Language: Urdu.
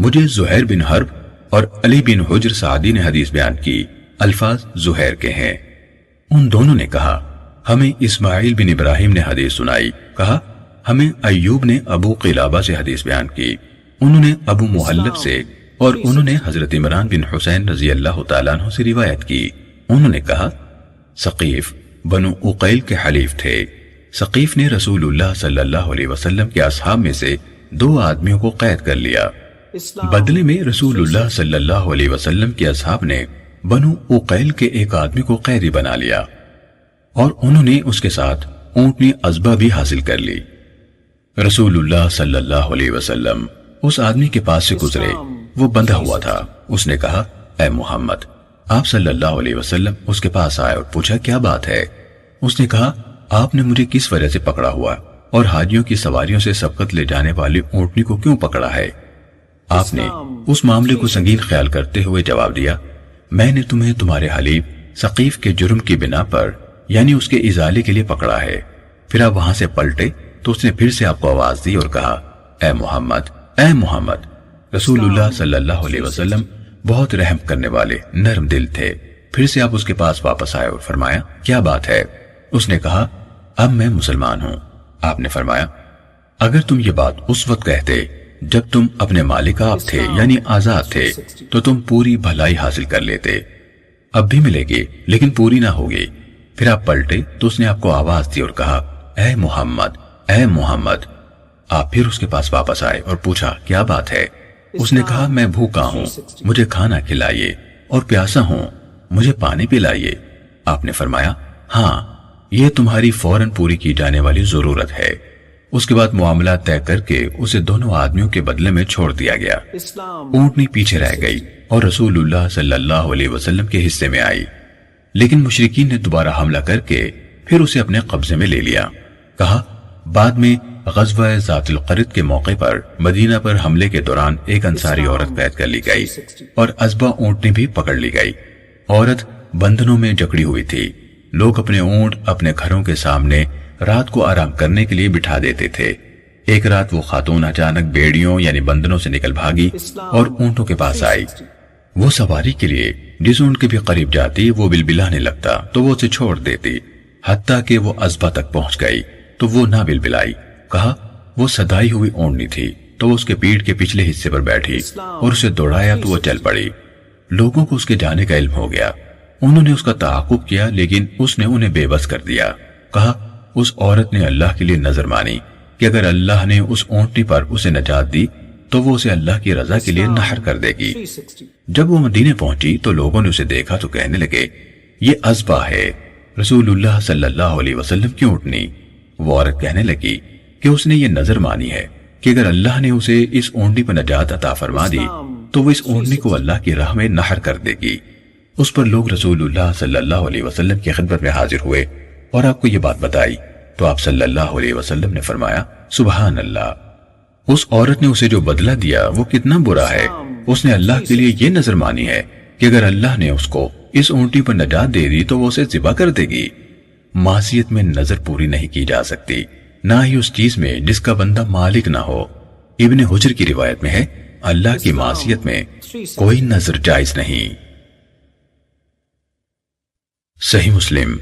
مجھے زہیر بن حرب اور علی بن حجر سعدی نے حدیث بیان کی، الفاظ زہیر کے ہیں۔ ان دونوں نے کہا ہمیں اسماعیل بن ابراہیم نے حدیث سنائی، کہا ہمیں ایوب نے ابو قلابہ سے حدیث بیان کی، انہوں نے ابو محلب سے، اور انہوں نے حضرت عمران بن حسین رضی اللہ تعالیٰ عنہ سے روایت کی۔ انہوں نے کہا ثقیف بنو عقیل کے حلیف تھے۔ ثقیف نے رسول اللہ صلی اللہ علیہ وسلم کے اصحاب میں سے 2 آدمیوں کو قید کر لیا۔ بدلے میں رسول اللہ صلی اللہ علیہ وسلم کے اصحاب نے بنو عقیل کے ایک آدمی کو قیدی بنا لیا اور انہوں نے اس کے ساتھ اونٹنی عزبہ بھی حاصل کر لی۔ رسول اللہ صلی اللہ علیہ وسلم اس آدمی کے پاس سے گزرے، وہ بندھا ہوا تھا۔ اس نے کہا اے محمد، آپ صلی اللہ علیہ وسلم اس کے پاس آئے اور پوچھا کیا بات ہے؟ اس نے کہا آپ نے مجھے کس وجہ سے پکڑا ہوا اور حاجیوں کی سواریوں سے سبقت لے جانے والی اونٹنی کو کیوں پکڑا ہے؟ آپ نے اس معاملے کو سنگین خیال کرتے ہوئے جواب دیا میں نے تمہیں تمہارے حلیف ثقیف کے جرم کی بنا پر یعنی اس کے ازالے کے لیے پکڑا ہے۔ پھر آپ وہاں سے پلٹے تو اس نے پھر سے آپ کو آواز دی اور کہا اے محمد، اے محمد۔ رسول اللہ صلی اللہ علیہ وسلم بہت رحم کرنے والے نرم دل تھے۔ پھر سے آپ اس کے پاس واپس آئے اور فرمایا کیا بات ہے؟ اس نے کہا اب میں مسلمان ہوں۔ آپ نے فرمایا اگر تم یہ بات اس وقت کہتے جب تم اپنے مالک آپ تھے یعنی آزاد تھے تو تم پوری بھلائی حاصل کر لیتے، اب بھی ملے گی لیکن پوری نہ ہوگی۔ پھر آپ پلٹے تو اس نے آپ کو آواز دی اور کہا اے محمد، اے محمد۔ آپ پھر اس کے پاس واپس آئے اور پوچھا کیا بات ہے؟ اس نے کہا میں بھوکا ہوں، مجھے کھانا کھلائیے، اور پیاسا ہوں، مجھے پانی پلائیے۔ آپ نے فرمایا ہاں یہ تمہاری فوراً پوری کی جانے والی ضرورت ہے۔ اس کے بعد معاملہ طے کر کے اسے دونوں آدمیوں کے بدلے میں چھوڑ دیا گیا۔ اونٹنی پیچھے رہ گئی اور رسول اللہ صلی اللہ علیہ وسلم کے حصے میں آئی، لیکن مشرکین نے دوبارہ حملہ کر کے پھر اسے اپنے قبضے میں لے لیا۔ کہا بعد میں غزوہ ذات القرد کے موقع پر مدینہ پر حملے کے دوران ایک انصاری عورت قید کر لی گئی اور ازبہ اونٹنی بھی پکڑ لی گئی۔ عورت بندھنوں میں جکڑی ہوئی تھی۔ لوگ اپنے اونٹ اپنے گھروں کے سامنے رات کو آرام کرنے کے لیے بٹھا دیتے تھے۔ ایک رات وہ خاتون اچانک بیڑیوں یعنی بندھنوں سے نکل بھاگی اور اونٹوں کے پاس آئی۔ وہ سواری کے لیے جس اونٹ کے بھی قریب جاتی وہ بلبلانے لگتا تو وہ اسے چھوڑ دیتی، حتیٰ کہ وہ ازبہ تک پہنچ گئی تو وہ نہ بلبلائی۔ کہا وہ صدائی ہوئی اونٹنی تھی تو وہ اس کے پیٹھ کے پچھلے حصے پر بیٹھی اور اسے دوڑایا تو وہ چل پڑی۔ لوگوں کو اس کے جانے کا علم ہو گیا، انہوں نے اس کا تعاقب کیا لیکن اس نے انہیں بے بس کر دیا۔ کہا اس عورت نے اللہ کے لیے نظر مانی کہ اگر اللہ نے اس اونٹنی پر اسے نجات دی تو وہ اسے اللہ کی رضا کے لیے نحر کر دے گی۔ جب وہ مدینے پہنچی تو لوگوں نے اسے دیکھا تو کہنے لگے یہ ازبہ ہے، رسول اللہ صلی اللہ علیہ وسلم کی اونٹنی۔ وہ عورت کہنے لگی کہ اس نے یہ نظر مانی ہے کہ اگر اللہ نے اسے اس اونٹنی پر نجات عطا فرما دی تو وہ اس اونٹنی کو اللہ کی راہ میں نحر کر دے گی۔ اس پر لوگ رسول اللہ صلی اللہ علیہ وسلم کی خدمت میں حاضر ہوئے اور آپ کو یہ بات بتائی تو آپ صلی اللہ علیہ وسلم نے فرمایا سبحان اللہ، اس عورت نے اسے جو بدلہ دیا وہ کتنا برا ہے۔ اس نے اللہ کے لیے یہ نظر مانی ہے کہ اگر اللہ نے اس کو اس اونٹنی پر نجات دے دی تو وہ اسے ذبح کر دے گی۔ معصیت میں نظر پوری نہیں کی جا سکتی، نہ ہی اس چیز میں جس کا بندہ مالک نہ ہو۔ ابن حجر کی روایت میں ہے اللہ کی معصیت میں کوئی نظر جائز نہیں۔ صحیح مسلم